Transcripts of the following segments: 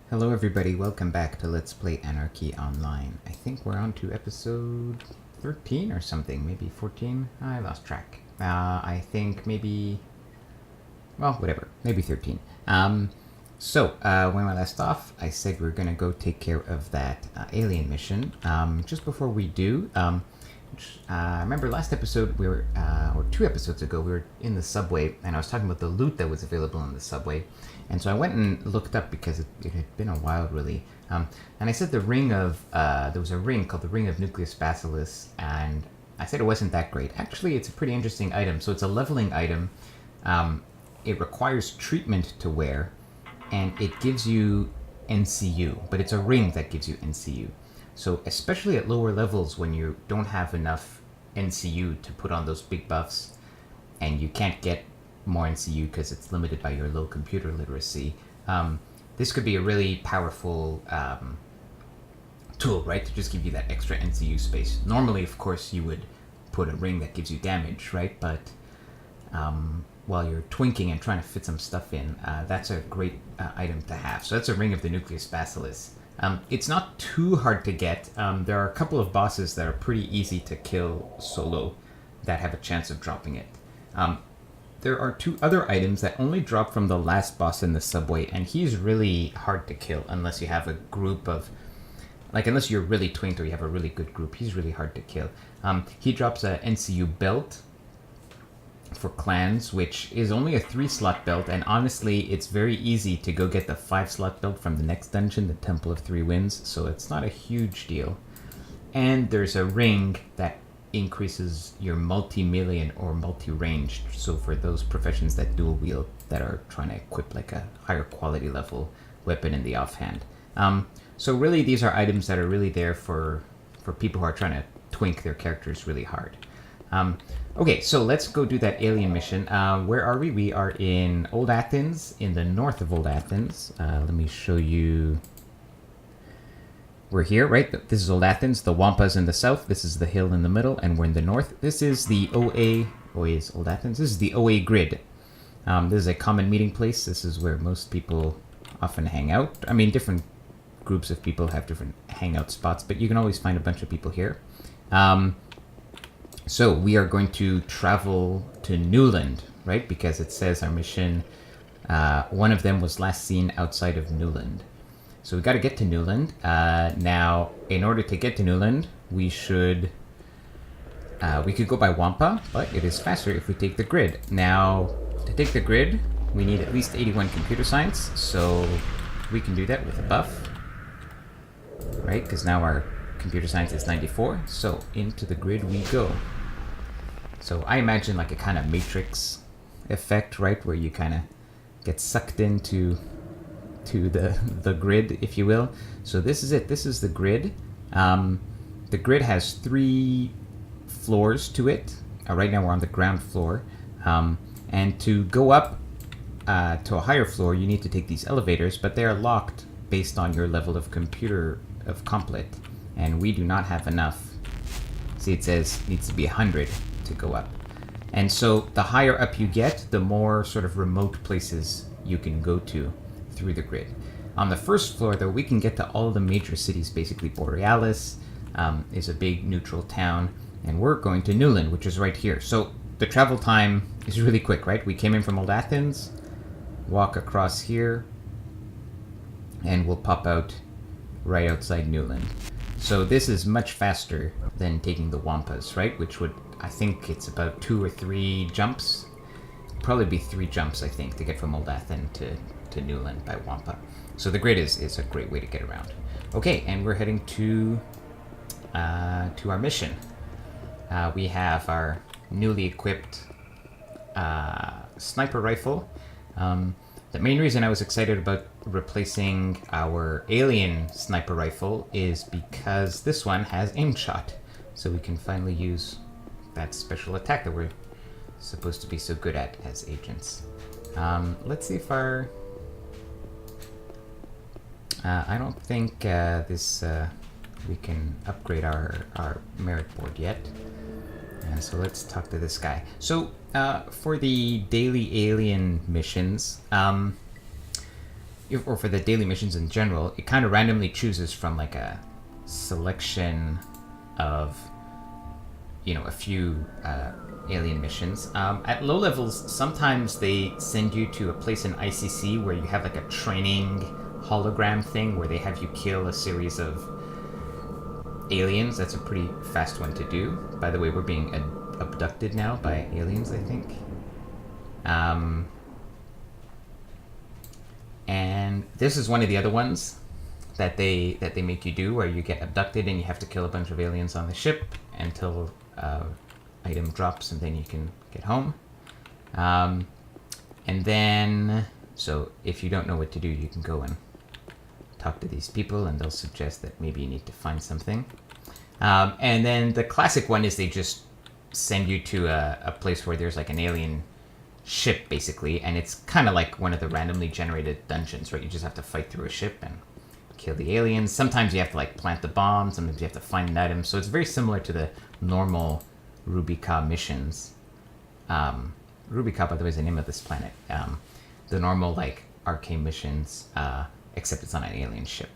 Hello everybody, welcome back to Let's Play Anarchy Online. I think we're on to episode 13 or something, maybe 14? I lost track. I think maybe... well, whatever, maybe 13. When I left off, I said we are going to go take care of that alien mission. Just before we do, I remember last episode, we were, or 2 episodes ago, we were in the subway, and I was talking about the loot that was available in the subway. And so I went and looked up because it had been a while, really. And I said the ring of, there was a ring called the Ring of Nucleus Bacillus, and I said it wasn't that great. Actually, it's a pretty interesting item. So it's a leveling item. It requires treatment to wear, and it gives you NCU, but it's a ring that gives you NCU. So especially at lower levels when you don't have enough NCU to put on those big buffs, and you can't get more NCU because it's limited by your low computer literacy, this could be a really powerful tool, right, to just give you that extra NCU space. Normally, of course, you would put a ring that gives you damage, right, but while you're twinking and trying to fit some stuff in, that's a great item to have. So that's a Ring of the Nucleus Bacillus. It's not too hard to get. There are a couple of bosses that are pretty easy to kill solo that have a chance of dropping it. There are 2 other items that only drop from the last boss in the subway, and he's really hard to kill unless you have a group of... like, unless you're really twinked or you have a really good group, he's really hard to kill. He drops a NCU belt for clans, which is only a 3-slot belt, and honestly, it's very easy to go get the 5-slot belt from the next dungeon, the Temple of 3 Winds, so it's not a huge deal. And there's a ring that increases your multi-million or multi-ranged, so for those professions that dual wield, that are trying to equip like a higher quality level weapon in the offhand. So really these are items that are really there for people who are trying to twink their characters really hard. Okay, so let's go do that alien mission. Where are we? We are in Old Athens, in the north of Old Athens. Let me show you. We're here, right? This is Old Athens. The Wampa's in the south. This is the hill in the middle, and we're in the north. This is the OA is Old Athens. This is the OA grid. This is a common meeting place. This is where most people often hang out. I mean, different groups of people have different hangout spots, but you can always find a bunch of people here. So we are going to travel to Newland, right? Because it says our mission, one of them was last seen outside of Newland. So we got to get to Newland. Now, in order to get to Newland, we could go by Wampa, but it is faster if we take the grid. Now, to take the grid, we need at least 81 computer science, so we can do that with a buff, right? Because now our computer science is 94, so into the grid we go. So I imagine like a kind of Matrix effect, right, where you kind of get sucked into the grid, if you will. So this is it. This is the grid. The grid has 3 floors to it. Right now we're on the ground floor. And to go up to a higher floor, you need to take these elevators, but they are locked based on your level of computer of complet. And we do not have enough. See, it says it needs to be 100 to go up. And so the higher up you get, the more sort of remote places you can go to through the grid. On the first floor, though, we can get to all the major cities, basically. Borealis is a big neutral town, and we're going to Newland, which is right here. So the travel time is really quick, right? We came in from Old Athens, walk across here, and we'll pop out right outside Newland. So this is much faster than taking the Wampas, right? Which would, I think it's about 2 or 3 jumps. Probably be 3 jumps, I think, to get from Old Athens to Newland by Wampa. So the grid is a great way to get around. Okay, and we're heading to our mission. We have our newly equipped sniper rifle. The main reason I was excited about replacing our alien sniper rifle is because this one has aim shot. So we can finally use that special attack that we're supposed to be so good at as agents. Let's see if our... I don't think we can upgrade our merit board yet. And so let's talk to this guy. So for the daily alien missions, or for the daily missions in general, it kind of randomly chooses from like a selection of, you know, a few alien missions. At low levels, sometimes they send you to a place in ICC where you have like a training hologram thing where they have you kill a series of aliens. That's a pretty fast one to do. By the way, we're being abducted now by aliens, I think. And this is one of the other ones that they make you do, where you get abducted and you have to kill a bunch of aliens on the ship until item drops, and then you can get home. And then, so if you don't know what to do, you can go and talk to these people, and they'll suggest that maybe you need to find something. And then the classic one is they just send you to a place where there's like an alien ship, basically, and it's kind of like one of the randomly generated dungeons, right? You just have to fight through a ship and kill the aliens. Sometimes you have to like plant the bomb, sometimes you have to find an item. So it's very similar to the normal Rubica missions. Rubica, by the way, is the name of this planet. The normal like arcane missions, except it's on an alien ship.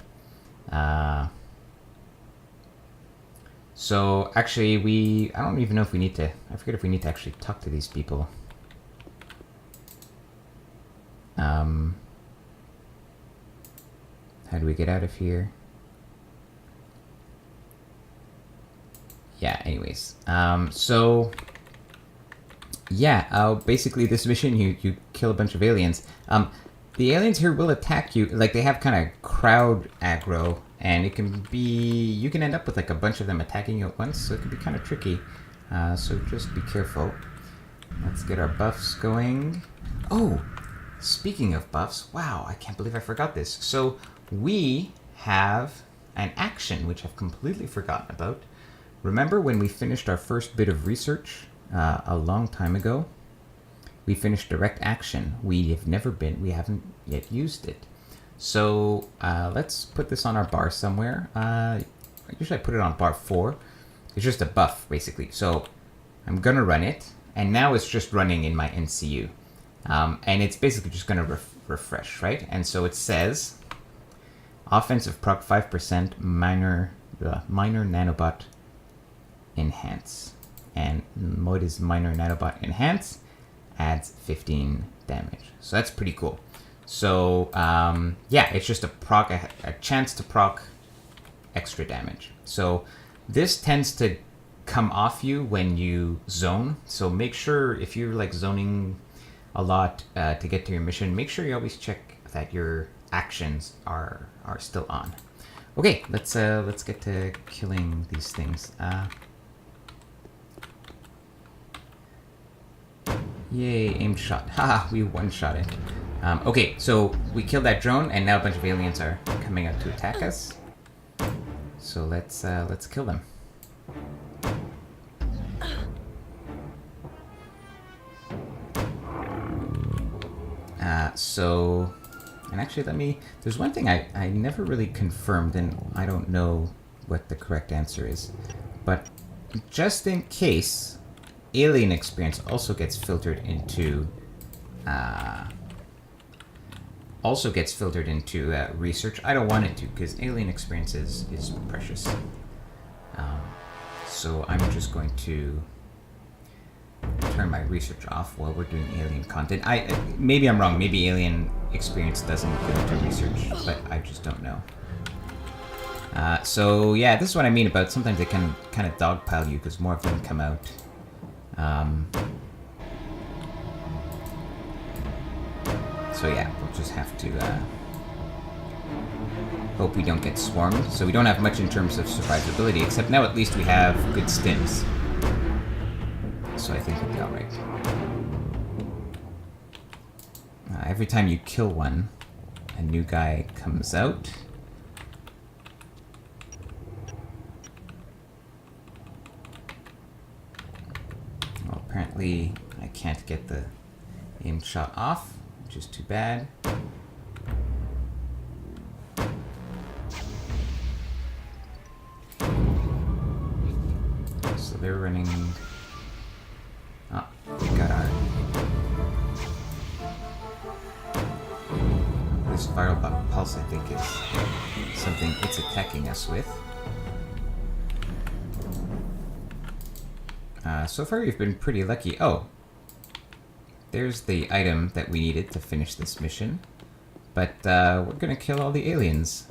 So actually I don't even know if we need to, I forget if we need to actually talk to these people. How do we get out of here? Yeah, anyways. So yeah, basically this mission, you kill a bunch of aliens. The aliens here will attack you, like they have kind of crowd aggro, and it can be, you can end up with like a bunch of them attacking you at once, so it can be kind of tricky. So just be careful. Let's get our buffs going. Oh, speaking of buffs, wow, I can't believe I forgot this. So we have an action which I've completely forgotten about. Remember when we finished our first bit of research a long time ago? We finished direct action. We haven't yet used it. So let's put this on our bar somewhere. Usually I put it on bar 4. It's just a buff, basically. So I'm gonna run it, and now it's just running in my NCU. And it's basically just gonna refresh, right? And so it says, offensive proc 5%, minor nanobot enhance. And what is minor nanobot enhance? Adds 15 damage. So that's pretty cool. So yeah, it's just a chance to proc extra damage. So this tends to come off you when you zone. So make sure, if you're like zoning a lot to get to your mission, make sure you always check that your actions are still on. Okay, let's get to killing these things. Yay, aimed shot. Haha, we one-shot it. Okay, so we killed that drone, and now a bunch of aliens are coming out to attack us. So let's kill them. And actually there's one thing I never really confirmed, and I don't know what the correct answer is, but just in case, alien experience also gets filtered into research. I don't want it to, because alien experience is precious. So I'm just going to turn my research off while we're doing alien content. Maybe I'm wrong. Maybe alien experience doesn't go into research, but I just don't know. So yeah, this is what I mean about sometimes they can kind of dogpile you because more of them come out. So yeah, we'll just have to hope we don't get swarmed. So we don't have much in terms of survivability, except now at least we have good stims. So I think we'll be alright. Every time you kill one, a new guy comes out. Well, apparently I can't get the aim shot off, which is too bad. So they're running... Oh, we got our... This viral pulse, I think, is something it's attacking us with. So far we've been pretty lucky. Oh, there's the item that we needed to finish this mission. But we're gonna kill all the aliens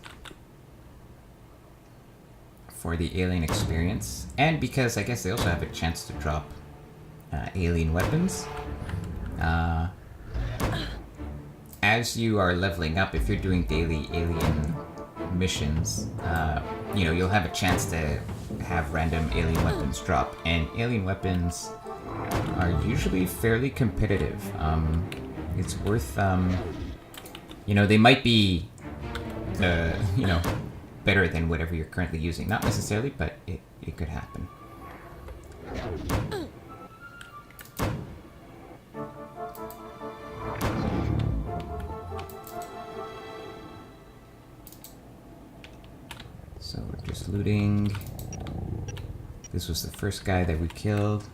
for the alien experience. And because I guess they also have a chance to drop alien weapons. As you are leveling up, if you're doing daily alien missions, you know, you'll have a chance to have random alien weapons drop, and alien weapons are usually fairly competitive. It's worth, you know, they might be, you know, better than whatever you're currently using. Not necessarily, but it could happen. So we're just looting. This was the first guy that we killed.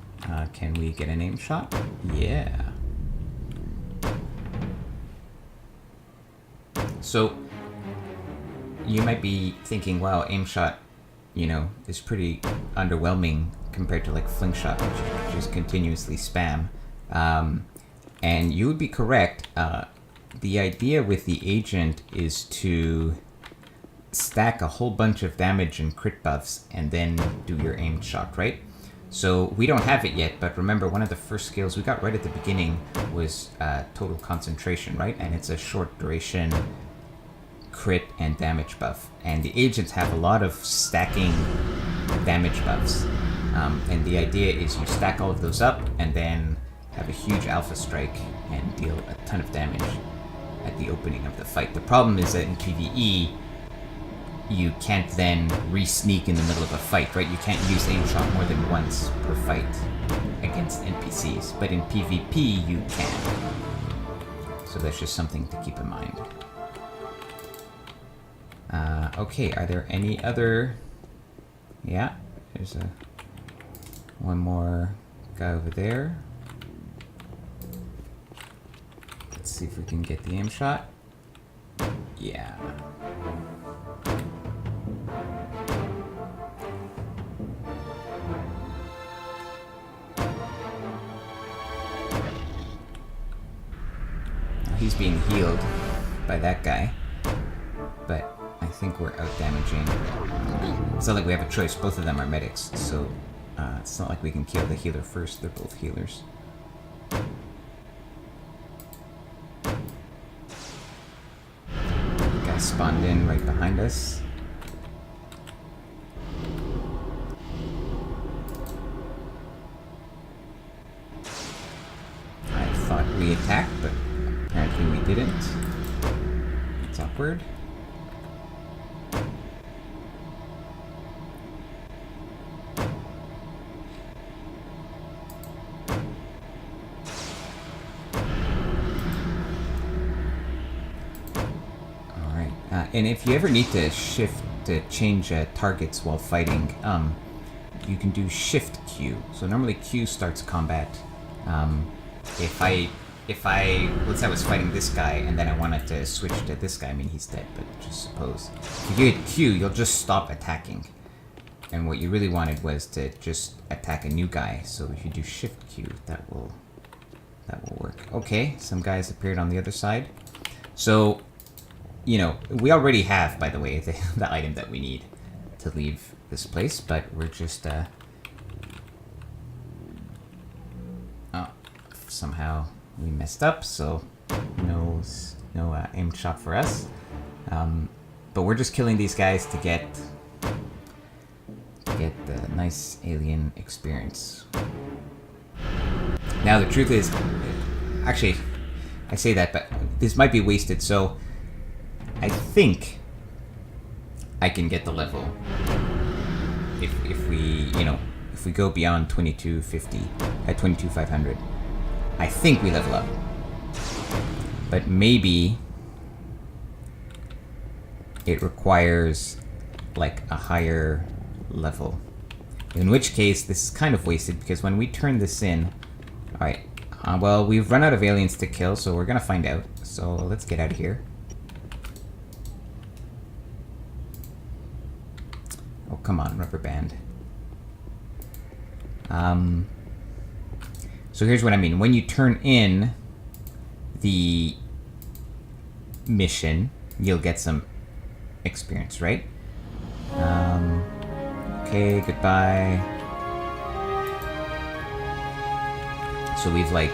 Can we get an aim shot? Yeah. So you might be thinking, wow, aim shot, you know, is pretty underwhelming compared to like fling shot, which is continuously spam. And you would be correct. The idea with the agent is to stack a whole bunch of damage and crit buffs and then do your aimed shot, right? So we don't have it yet, but remember one of the first skills we got right at the beginning was total concentration, right? And it's a short duration crit and damage buff. And the agents have a lot of stacking damage buffs. And the idea is you stack all of those up and then have a huge alpha strike and deal a ton of damage at the opening of the fight. The problem is that in PvE, you can't then re-sneak in the middle of a fight, right? You can't use aim shot more than once per fight against NPCs, but in PvP you can. So that's just something to keep in mind. Okay, are there any other... Yeah, there's one more guy over there. Let's see if we can get the aim shot. Yeah. He's being healed by that guy, but I think we're out damaging. It's not like we have a choice. Both of them are medics, so it's not like we can kill the healer first. They're both healers. The guy spawned in right behind us. I thought we attacked, but apparently we didn't. It's awkward. Alright, and if you ever need to shift to change targets while fighting, you can do Shift Q. So normally Q starts combat. If I, let's say I was fighting this guy and then I wanted to switch to this guy, I mean he's dead, but just suppose. If you hit Q, you'll just stop attacking. And what you really wanted was to just attack a new guy. So if you do Shift Q, that will work. Okay, some guys appeared on the other side. So, you know, we already have, by the way, the item that we need to leave this place, but we're just, oh, somehow we messed up, so no aimed shot for us. But we're just killing these guys to get the nice alien experience. Now the truth is, actually, I say that, but this might be wasted. So I think I can get the level if we, you know, if we go beyond 2250 at 22,500. I think we level up, but maybe it requires like a higher level, in which case this is kind of wasted because when we turn this in, alright, well, we've run out of aliens to kill, so we're gonna find out, so let's get out of here. come on, rubber band. So here's what I mean. When you turn in the mission, you'll get some experience, right? Okay, goodbye. So we've like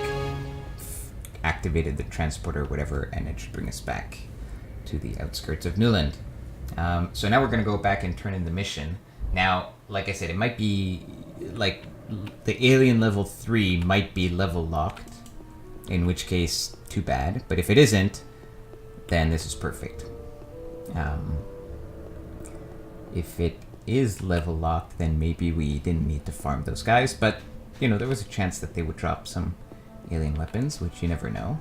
activated the transporter or whatever, and it should bring us back to the outskirts of Newland. So now we're going to go back and turn in the mission. Now, like I said, it might be like the alien level 3 might be level locked, in which case, too bad. But if it isn't, then this is perfect. If it is level locked, then maybe we didn't need to farm those guys. But, you know, there was a chance that they would drop some alien weapons, which you never know.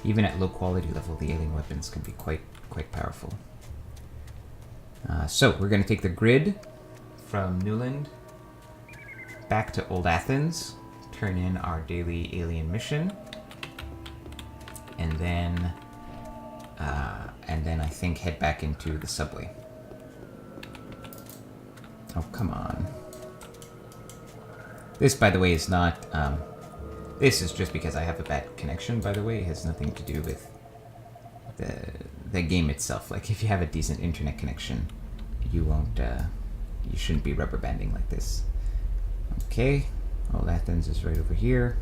Even at low quality level, the alien weapons can be quite powerful. So we're going to take the grid from Newland back to Old Athens, turn in our daily alien mission, and then I think head back into the subway. Oh, come on. This, by the way, is not... this is just because I have a bad connection, by the way. It has nothing to do with the game itself. Like, if you have a decent internet connection, you won't... you shouldn't be rubber banding like this. Okay. Old Athens is right over here.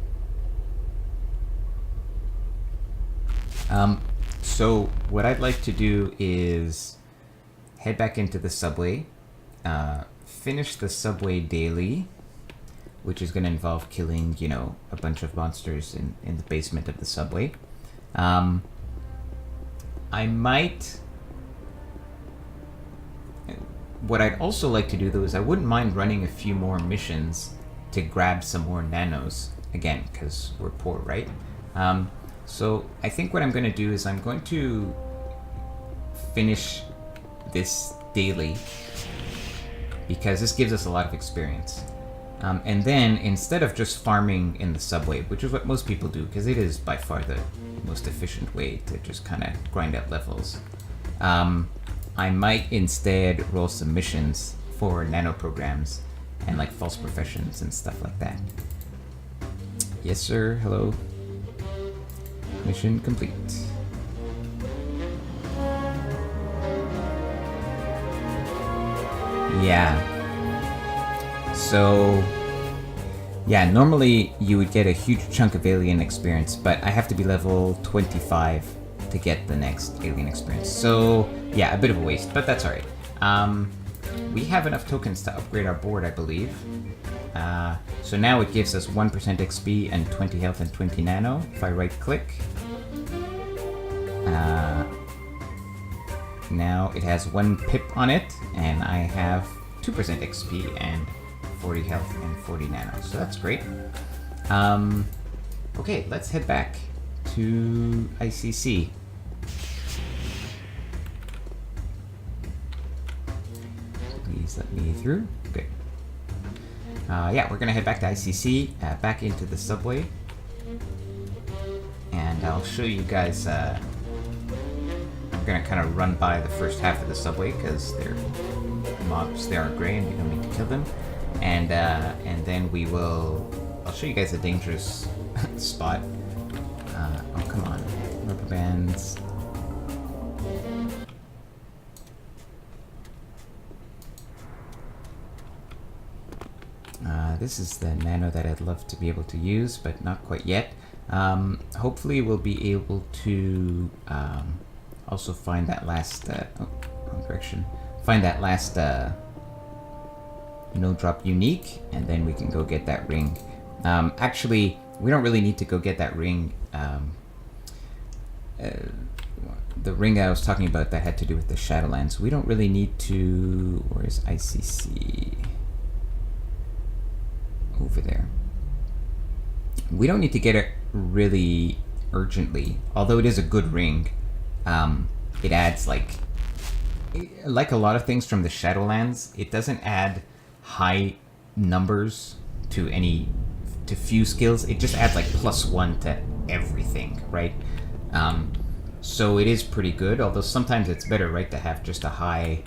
So what I'd like to do is head back into the subway, finish the subway daily, which is going to involve killing, you know, a bunch of monsters in the basement of the subway. I might... What I'd also like to do, though, is I wouldn't mind running a few more missions to grab some more nanos. Again, because we're poor, right? So I think what I'm going to do is I'm going to finish this daily, because this gives us a lot of experience. And then, instead of just farming in the subway, which is what most people do, because it is by far the most efficient way to just kind of grind out levels, I might instead roll some missions for nano programs and like false professions and stuff like that. Yes, sir. Hello. Mission complete. Yeah. So, yeah, normally you would get a huge chunk of alien experience, but I have to be level 25 to get the next alien experience. So, yeah, a bit of a waste, but that's alright. We have enough tokens to upgrade our board, I believe. So now it gives us 1% XP and 20 health and 20 nano if I right-click. Now it has 1 pip on it, and I have 2% XP and 40 health and 40 nano, so that's great. Okay, let's head back to ICC. Please let me through. Good. Yeah, we're gonna head back to ICC, back into the subway, and I'll show you guys. I'm gonna kind of run by the first half of the subway because they're mobs. They aren't gray, and we don't need to kill them. And then we will. I'll show you guys a dangerous spot. Oh, come on, rubber bands. This is the nano that I'd love to be able to use, but not quite yet. Hopefully we'll be able to also find that last, wrong direction. Find that last no drop unique, and then we can go get that ring. Actually, we don't really need to go get that ring. The ring I was talking about that had to do with the Shadowlands. We don't really need to... Where's ICC? Over there. We don't need to get it really urgently, although it is a good ring. It adds like a lot of things from the Shadowlands, it doesn't add high numbers to few skills. It just adds like +1 to everything, right? So it is pretty good, although sometimes it's better, right, to have just a high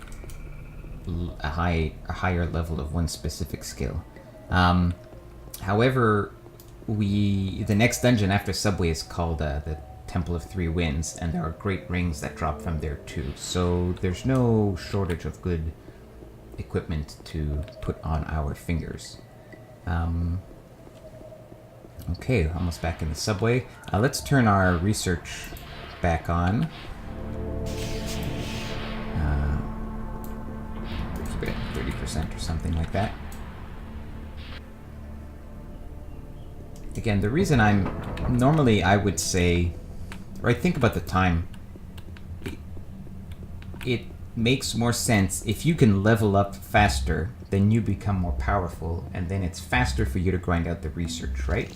a higher level of one specific skill. However, the next dungeon after Subway is called the Temple of Three Winds, and there are great rings that drop from there too. So there's no shortage of good equipment to put on our fingers. Okay, almost back in the subway. Let's turn our research back on. Keep it at 30% or something like that. Again, the reason normally I would say, or I think about the time, it makes more sense if you can level up faster, then you become more powerful, and then it's faster for you to grind out the research, right?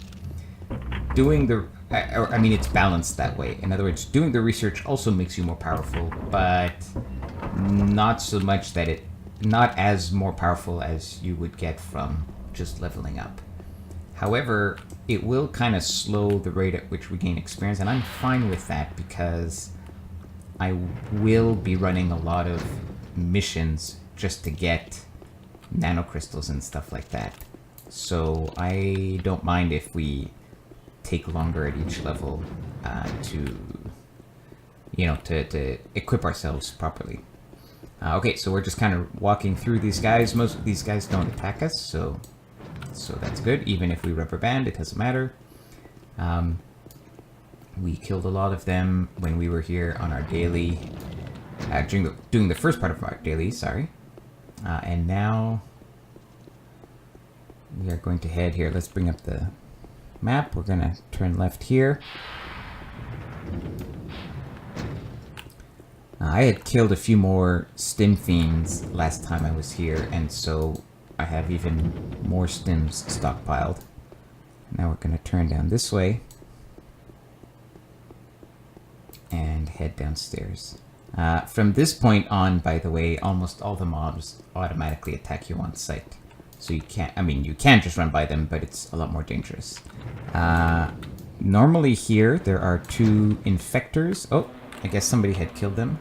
It's balanced that way. In other words, doing the research also makes you more powerful, but not so much that not as more powerful as you would get from just leveling up. However, it will kind of slow the rate at which we gain experience, and I'm fine with that because I will be running a lot of missions just to get nanocrystals and stuff like that. So I don't mind if we take longer at each level to equip ourselves properly. Okay, so we're just kind of walking through these guys. Most of these guys don't attack us, so that's good. Even if we rubber band, it doesn't matter. We killed a lot of them when we were here on our daily, doing the first part of our daily, sorry. And now we are going to head here. Let's bring up the map. We're going to turn left here. I had killed a few more stim fiends last time I was here, and so I have even more stims stockpiled. Now we're going to turn down this way and head downstairs. From this point on, by the way, almost all the mobs automatically attack you on sight. So you can't, you can just run by them, but it's a lot more dangerous. Normally here, there are 2 infectors. Oh, I guess somebody had killed them.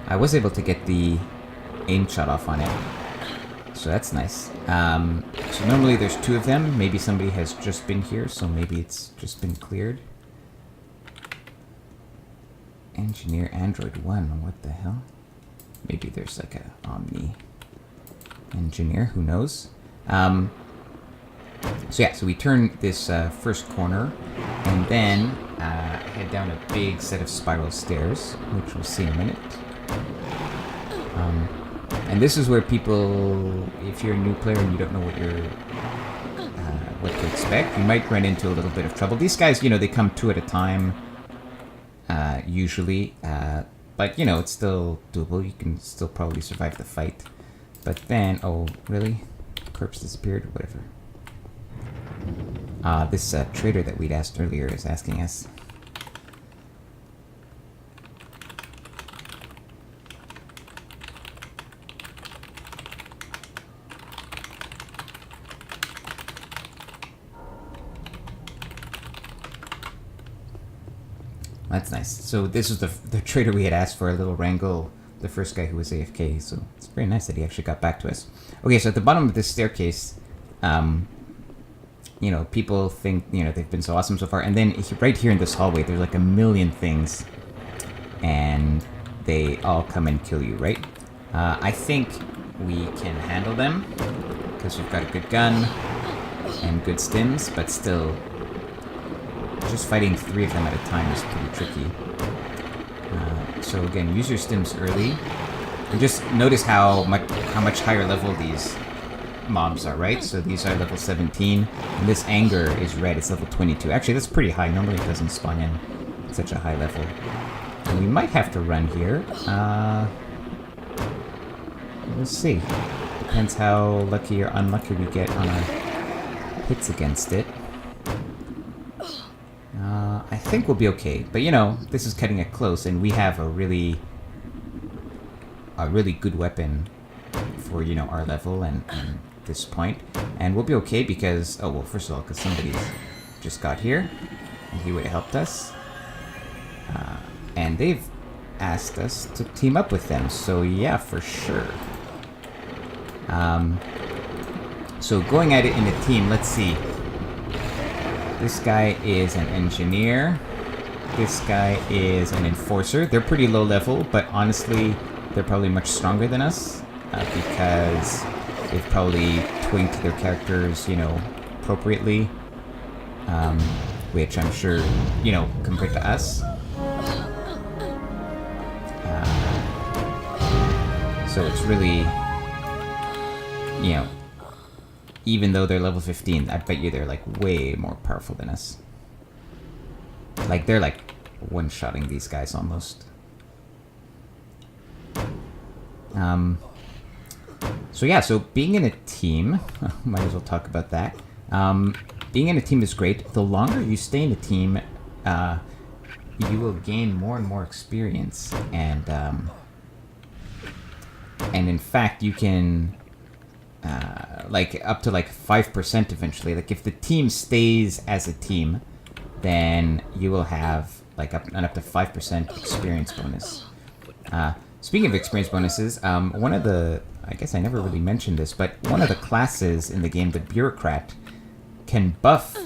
I was able to get the aim shot off on it, so that's nice. So normally there's 2 of them. Maybe somebody has just been here, so maybe it's just been cleared. Engineer Android 1, what the hell? Maybe there's like a Omni engineer, who knows? So we turn this first corner, and then head down a big set of spiral stairs, which we'll see in a minute. And this is where people, if you're a new player and you don't know what to expect, you might run into a little bit of trouble. These guys, they come 2 at a time, usually, but it's still doable. You can still probably survive the fight. But then, oh, really? Corpse disappeared? Whatever. This trader that we'd asked earlier is asking us. That's nice. So this was the trader we had asked for a little wrangle, the first guy who was AFK, so it's very nice that he actually got back to us. Okay, so at the bottom of this staircase, people think, they've been so awesome so far, and then right here in this hallway, there's like a million things, and they all come and kill you, right? I think we can handle them, because we've got a good gun and good stims, but still, just fighting 3 of them at a time is pretty tricky. So again, use your stims early. And just notice how much higher level these mobs are, right? So these are level 17, and this anger is red, it's level 22. Actually, that's pretty high. Normally it doesn't spawn in at such a high level. And we might have to run here. We'll see. Depends how lucky or unlucky we get on our hits against it. I think we'll be okay, but this is cutting it close, and we have a really good weapon for our level and this point, and we'll be okay because first of all, because somebody just got here, and he would have helped us. and they've asked us to team up with them. So yeah, for sure. So going at it in a team, let's see. This guy is an engineer. This guy is an enforcer. They're pretty low level, but honestly, they're probably much stronger than us because they've probably twinked their characters, you know, appropriately. Which I'm sure, you know, compared to us. So it's really, you know, even though they're level 15, I bet you they're like way more powerful than us. Like they're like one-shotting these guys almost. So yeah, so being in a team, might as well talk about that. Being in a team is great. The longer you stay in a team, you will gain more and more experience, and in fact, you can like up to like 5% eventually. Like if the team stays as a team, then you will have like up to 5% experience bonus. Speaking of experience bonuses, one of the, I guess I never really mentioned this, but one of the classes in the game, the bureaucrat, can buff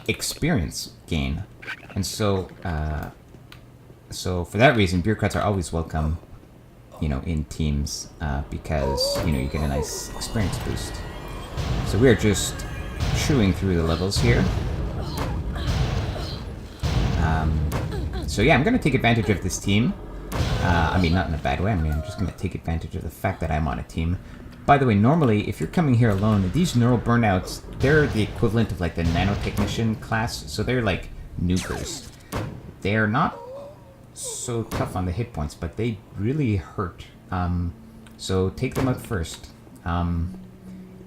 experience gain, and so for that reason, bureaucrats are always welcome, you know, in teams because you know you get a nice experience boost. So we are just chewing through the levels here. So yeah, I'm gonna take advantage of this team. I mean, not in a bad way. I mean, I'm just gonna take advantage of the fact that I'm on a team. By the way, normally, if you're coming here alone, these neural burnouts, they're the equivalent of, like, the nanotechnician class, so they're, like, nukers. They're not so tough on the hit points, but they really hurt. So take them out first. You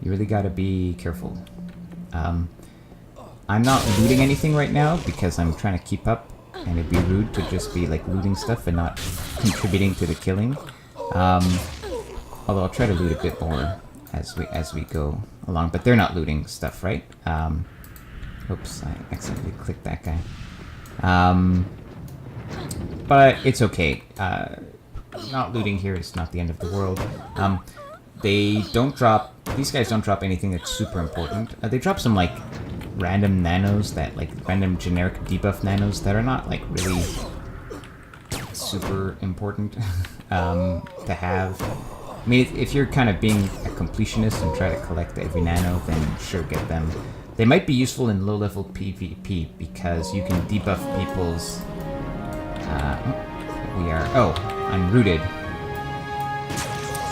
really gotta be careful. I'm not looting anything right now, because I'm trying to keep up, and it'd be rude to just be, like, looting stuff and not contributing to the killing. Although I'll try to loot a bit more as we go along, but they're not looting stuff, right? Oops, I accidentally clicked that guy. But it's okay. Not looting here is not the end of the world. They don't drop. These guys don't drop anything that's super important. They drop some like random nanos that like random generic debuff nanos that are not like really super important to have. I mean, if you're kind of being a completionist and try to collect every nano, then sure, get them. They might be useful in low-level PvP because you can debuff people's... Oh, I'm rooted.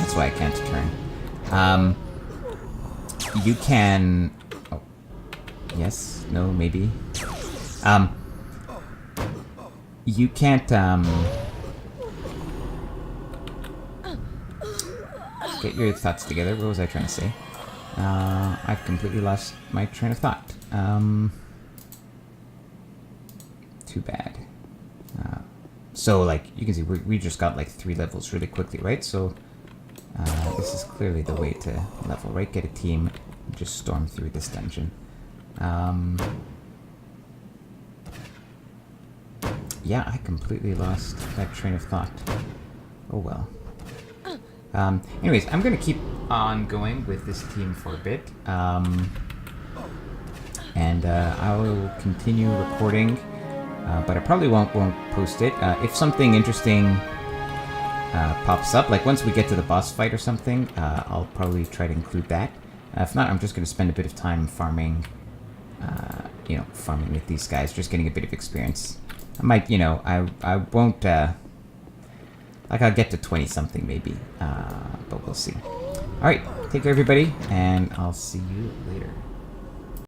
That's why I can't turn. You can... Oh. Yes? No? Maybe? You can't, Get your thoughts together. What was I trying to say? I've completely lost my train of thought. Too bad. So, like, you can see we just got, like, 3 levels really quickly, right? So, this is clearly the way to level, right? Get a team and just storm through this dungeon. Yeah, I completely lost that train of thought. Oh, well. Anyways, I'm going to keep on going with this team for a bit. And I will continue recording, but I probably won't post it. If something interesting pops up, like once we get to the boss fight or something, I'll probably try to include that. If not, I'm just going to spend a bit of time farming, farming with these guys, just getting a bit of experience. I might, I won't... Like, I'll get to 20-something, maybe. But we'll see. Alright, take care, everybody, and I'll see you later.